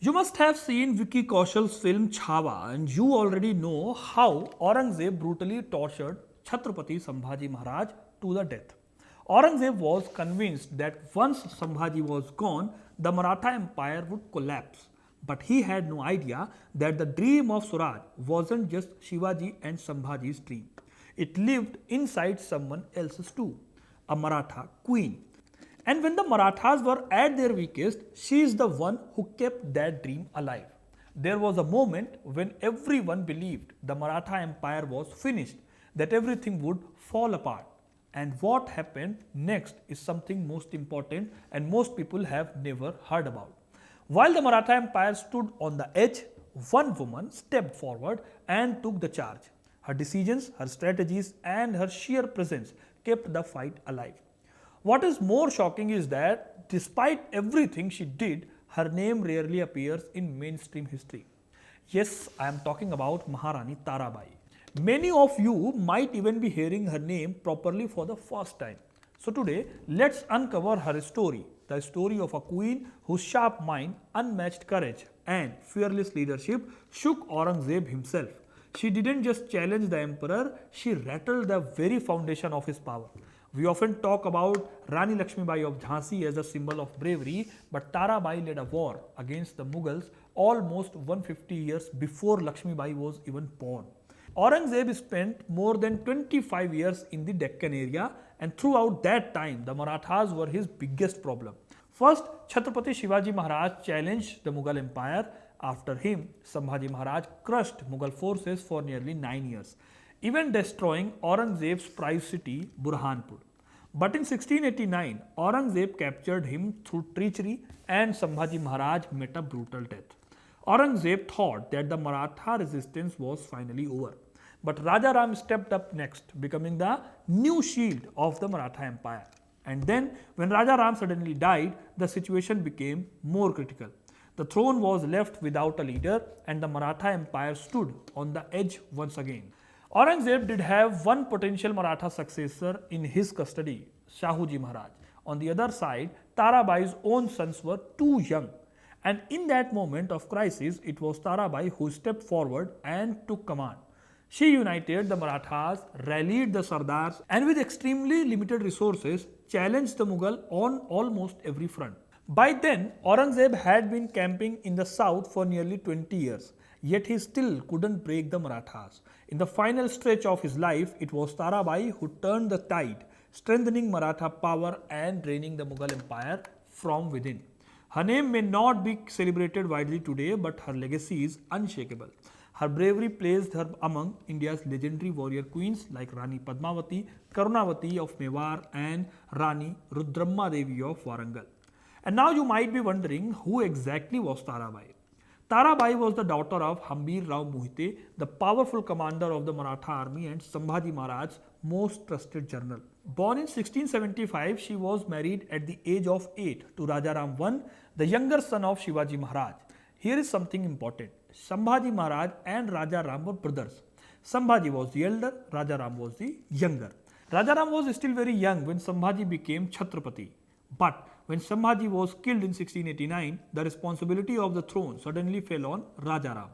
You must have seen Vicky Kaushal's film Chhawa, and you already know how Aurangzeb brutally tortured Chhatrapati Sambhaji Maharaj to the death. Aurangzeb was convinced that once Sambhaji was gone, the Maratha Empire would collapse. But he had no idea that the dream of Swaraj wasn't just Shivaji and Sambhaji's dream. It lived inside someone else's too, a Maratha queen. And when the Marathas were at their weakest, she is the one who kept that dream alive. There was a moment when everyone believed the Maratha Empire was finished, that everything would fall apart. And what happened next is something most important and most people have never heard about. While the Maratha Empire stood on the edge, one woman stepped forward and took the charge. Her decisions, her strategies, and her sheer presence kept the fight alive. What is more shocking is that despite everything she did, her name rarely appears in mainstream history. Yes, I am talking about Maharani Tarabai. Many of you might even be hearing her name properly for the first time. So today, let's uncover her story, the story of a queen whose sharp mind, unmatched courage, and fearless leadership shook Aurangzeb himself. She didn't just challenge the emperor, she rattled the very foundation of his power. We often talk about Rani Lakshmibai of Jhansi as a symbol of bravery, but Tarabai led a war against the Mughals almost 150 years before Lakshmibai was even born. Aurangzeb spent more than 25 years in the Deccan area, and throughout that time, the Marathas were his biggest problem. First, Chhatrapati Shivaji Maharaj challenged the Mughal Empire. After him, Sambhaji Maharaj crushed Mughal forces for nearly 9 years, even destroying Aurangzeb's prized city, Burhanpur. But in 1689, Aurangzeb captured him through treachery and Sambhaji Maharaj met a brutal death. Aurangzeb thought that the Maratha resistance was finally over. But Rajaram stepped up next, becoming the new shield of the Maratha Empire. And then, when Rajaram suddenly died, the situation became more critical. The throne was left without a leader, and the Maratha Empire stood on the edge once again. Aurangzeb did have one potential Maratha successor in his custody, Shahuji Maharaj. On the other side, Tarabai's own sons were too young. And in that moment of crisis, it was Tarabai who stepped forward and took command. She united the Marathas, rallied the sardars, and with extremely limited resources, challenged the Mughal on almost every front. By then, Aurangzeb had been camping in the south for nearly 20 years, yet he still couldn't break the Marathas. In the final stretch of his life, it was Tarabai who turned the tide, strengthening Maratha power and draining the Mughal Empire from within. Her name may not be celebrated widely today, but her legacy is unshakable. Her bravery placed her among India's legendary warrior queens like Rani Padmavati, Karunavati of Mewar, and Rani Rudramma Devi of Warangal. And now you might be wondering who exactly was Tarabai. Tarabai was the daughter of Hambir Rao Mohite, the powerful commander of the Maratha army and Sambhaji Maharaj's most trusted general. Born in 1675, she was married at the age of 8 to Rajaram I, the younger son of Shivaji Maharaj. Here is something important. Sambhaji Maharaj and Rajaram were brothers. Sambhaji was the elder, Rajaram was the younger. Rajaram was still very young when Sambhaji became Chhatrapati. But when Sambhaji was killed in 1689, the responsibility of the throne suddenly fell on Rajaram.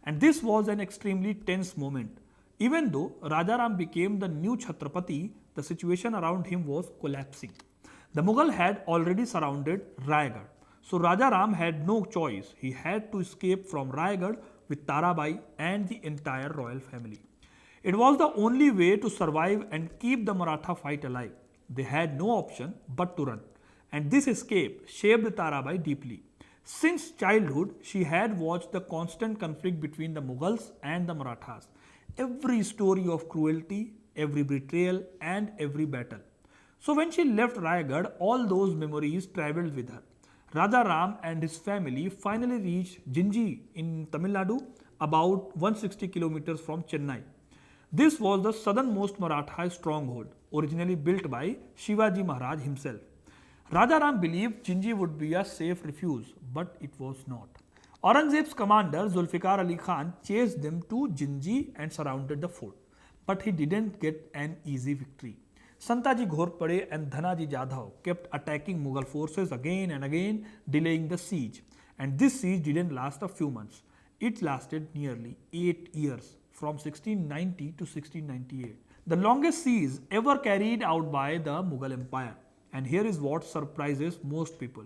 And this was an extremely tense moment. Even though Rajaram became the new Chhatrapati, the situation around him was collapsing. The Mughal had already surrounded Raigad. So Rajaram had no choice. He had to escape from Raigad with Tarabai and the entire royal family. It was the only way to survive and keep the Maratha fight alive. They had no option but to run. And this escape shaped Tarabai deeply. Since childhood, she had watched the constant conflict between the Mughals and the Marathas. Every story of cruelty, every betrayal, and every battle. So when she left Raigad, all those memories travelled with her. Rajaram and his family finally reached Jinji in Tamil Nadu, about 160 kilometers from Chennai. This was the southernmost Maratha stronghold, originally built by Shivaji Maharaj himself. Rajaram believed Jinji would be a safe refuge, but it was not. Aurangzeb's commander Zulfikar Ali Khan chased them to Jinji and surrounded the fort, but he didn't get an easy victory. Santaji Ghorpade and Dhanaji Jadhav kept attacking Mughal forces again and again, delaying the siege. And this siege didn't last a few months. It lasted nearly 8 years, from 1690 to 1698. The longest siege ever carried out by the Mughal Empire. And here is what surprises most people.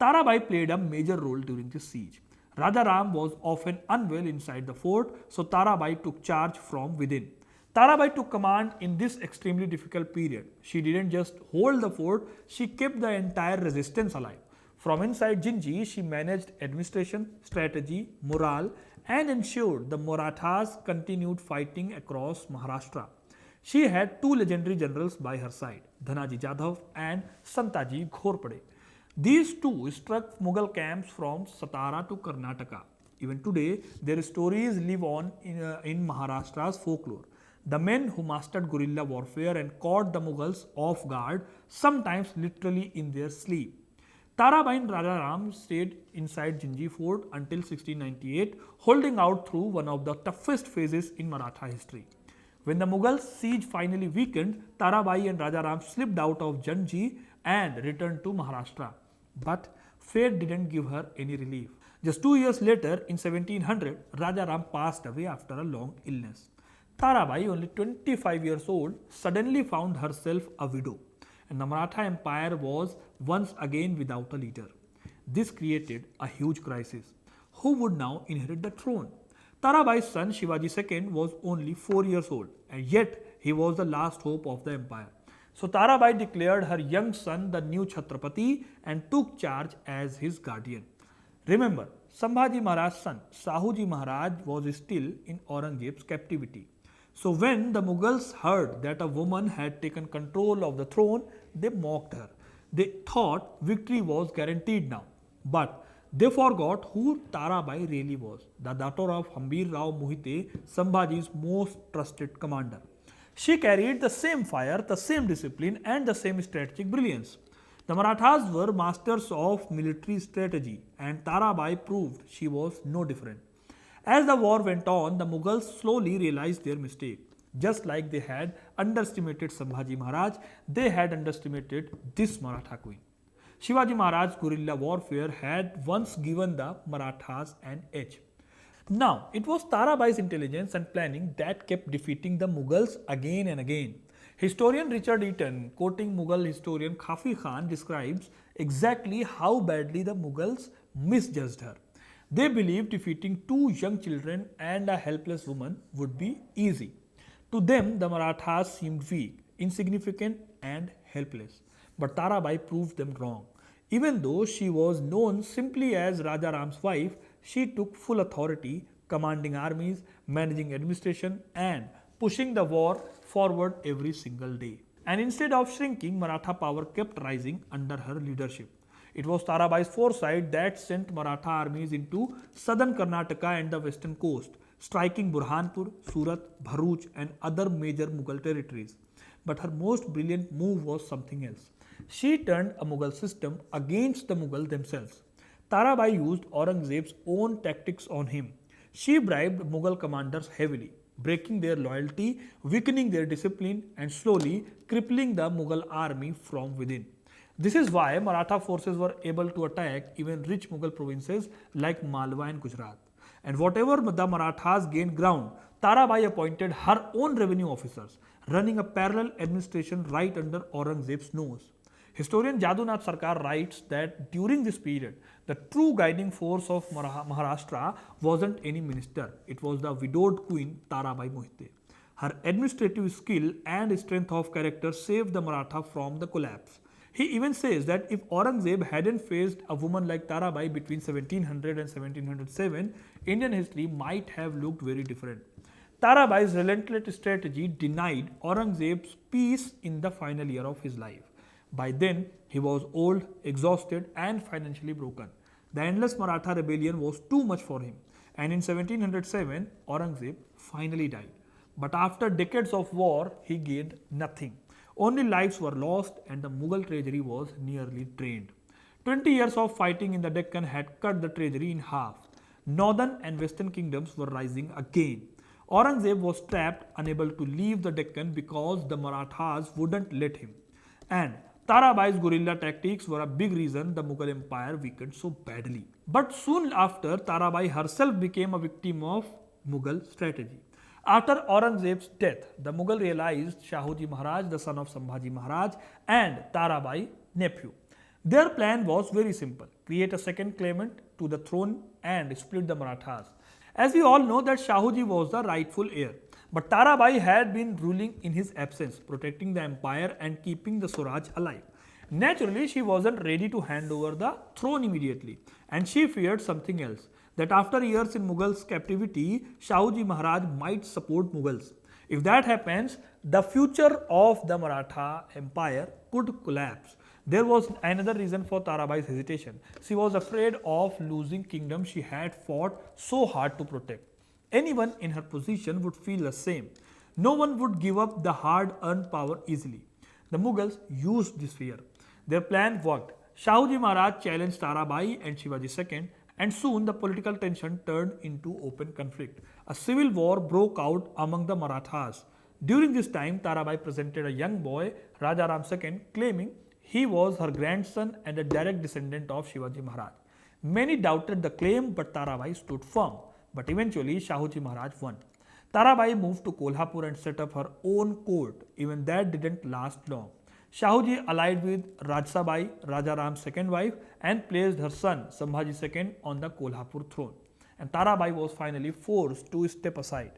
Tarabai played a major role during this siege. Rajaram was often unwell inside the fort, so Tarabai took charge from within. Tarabai took command in this extremely difficult period. She didn't just hold the fort, she kept the entire resistance alive. From inside Jinji, she managed administration, strategy, morale, and ensured the Marathas continued fighting across Maharashtra. She had two legendary generals by her side, Dhanaji Jadhav and Santaji Ghorpade. These two struck Mughal camps from Satara to Karnataka. Even today, their stories live on in Maharashtra's folklore. The men who mastered guerrilla warfare and caught the Mughals off guard, sometimes literally in their sleep. Tarabai and Rajaram stayed inside Jinji fort until 1698, holding out through one of the toughest phases in Maratha history. When the Mughal siege finally weakened, Tarabai and Rajaram slipped out of Jinji and returned to Maharashtra. But fate didn't give her any relief. Just 2 years later, in 1700, Rajaram passed away after a long illness. Tarabai, only 25 years old, suddenly found herself a widow, and the Maratha Empire was once again without a leader. This created a huge crisis. Who would now inherit the throne? Tarabai's son Shivaji II was only 4 years old, and yet he was the last hope of the empire. So Tarabai declared her young son the new Chhatrapati and took charge as his guardian. Remember, Sambhaji Maharaj's son Shahuji Maharaj was still in Aurangzeb's captivity. So when the Mughals heard that a woman had taken control of the throne, they mocked her. They thought victory was guaranteed now. But they forgot who Tarabai really was, the daughter of Hambir Rao Mohite, Sambhaji's most trusted commander. She carried the same fire, the same discipline, and the same strategic brilliance. The Marathas were masters of military strategy, and Tarabai proved she was no different. As the war went on, the Mughals slowly realized their mistake. Just like they had underestimated Sambhaji Maharaj, they had underestimated this Maratha queen. Shivaji Maharaj's guerrilla warfare had once given the Marathas an edge. Now, it was Tarabai's intelligence and planning that kept defeating the Mughals again and again. Historian Richard Eaton, quoting Mughal historian Khafi Khan, describes exactly how badly the Mughals misjudged her. They believed defeating two young children and a helpless woman would be easy. To them, the Marathas seemed weak, insignificant, and helpless. But Tarabai proved them wrong. Even though she was known simply as Rajaram's wife, she took full authority, commanding armies, managing administration, and pushing the war forward every single day. And instead of shrinking, Maratha power kept rising under her leadership. It was Tarabai's foresight that sent Maratha armies into southern Karnataka and the western coast, striking Burhanpur, Surat, Bharuch, and other major Mughal territories. But her most brilliant move was something else. She turned a Mughal system against the Mughal themselves. Tarabai used Aurangzeb's own tactics on him. She bribed Mughal commanders heavily, breaking their loyalty, weakening their discipline, and slowly crippling the Mughal army from within. This is why Maratha forces were able to attack even rich Mughal provinces like Malwa and Gujarat. And whatever the Marathas gained ground, Tarabai appointed her own revenue officers, running a parallel administration right under Aurangzeb's nose. Historian Jadunath Sarkar writes that during this period, the true guiding force of Maharashtra wasn't any minister, it was the widowed queen Tarabai Mohite. Her administrative skill and strength of character saved the Maratha from the collapse. He even says that if Aurangzeb hadn't faced a woman like Tarabai between 1700 and 1707, Indian history might have looked very different. Tarabai's relentless strategy denied Aurangzeb's peace in the final year of his life. By then, he was old, exhausted, and financially broken. The endless Maratha rebellion was too much for him, and in 1707, Aurangzeb finally died. But after decades of war, he gained nothing. Only lives were lost, and the Mughal treasury was nearly drained. 20 years of fighting in the Deccan had cut the treasury in half. Northern and western kingdoms were rising again. Aurangzeb was trapped, unable to leave the Deccan because the Marathas wouldn't let him. And Tarabai's guerrilla tactics were a big reason the Mughal Empire weakened so badly. But soon after, Tarabai herself became a victim of Mughal strategy. After Aurangzeb's death, the Mughal realized Shahuji Maharaj, the son of Sambhaji Maharaj, and Tarabai, nephew. Their plan was very simple: create a second claimant to the throne and split the Marathas. As we all know that Shahuji was the rightful heir, but Tarabai had been ruling in his absence, protecting the empire and keeping the Swaraj alive. Naturally, she wasn't ready to hand over the throne immediately, and she feared something else, that after years in Mughals captivity, Shahuji Maharaj might support Mughals. If that happens, the future of the Maratha Empire could collapse. There was another reason for Tarabai's hesitation. She was afraid of losing kingdom she had fought so hard to protect. Anyone in her position would feel the same. No one would give up the hard-earned power easily. The Mughals used this fear. Their plan worked. Shahuji Maharaj challenged Tarabai and Shivaji II, and soon the political tension turned into open conflict. A civil war broke out among the Marathas. During this time, Tarabai presented a young boy, Rajaram II, claiming he was her grandson and a direct descendant of Shivaji Maharaj. Many doubted the claim, but Tarabai stood firm. But eventually, Shahuji Maharaj won. Tarabai moved to Kolhapur and set up her own court. Even that didn't last long. Shahuji allied with Rajsabai, Rajaram's second wife, and placed her son Sambhaji II on the Kolhapur throne. And Tarabai was finally forced to step aside.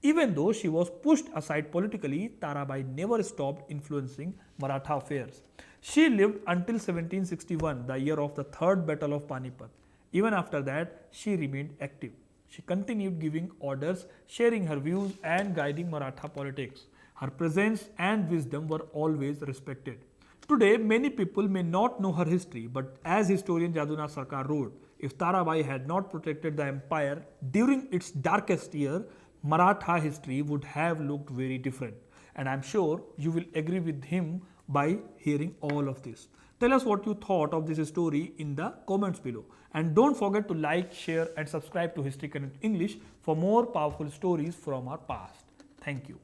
Even though she was pushed aside politically, Tarabai never stopped influencing Maratha affairs. She lived until 1761, the year of the Third Battle of Panipat. Even after that, she remained active. She continued giving orders, sharing her views, and guiding Maratha politics. Her presence and wisdom were always respected. Today, many people may not know her history, but as historian Jaduna Sarkar wrote, if Tarabai had not protected the empire during its darkest year, Maratha history would have looked very different. And I am sure you will agree with him by hearing all of this. Tell us what you thought of this story in the comments below. And don't forget to like, share, and subscribe to History Connect English for more powerful stories from our past. Thank you.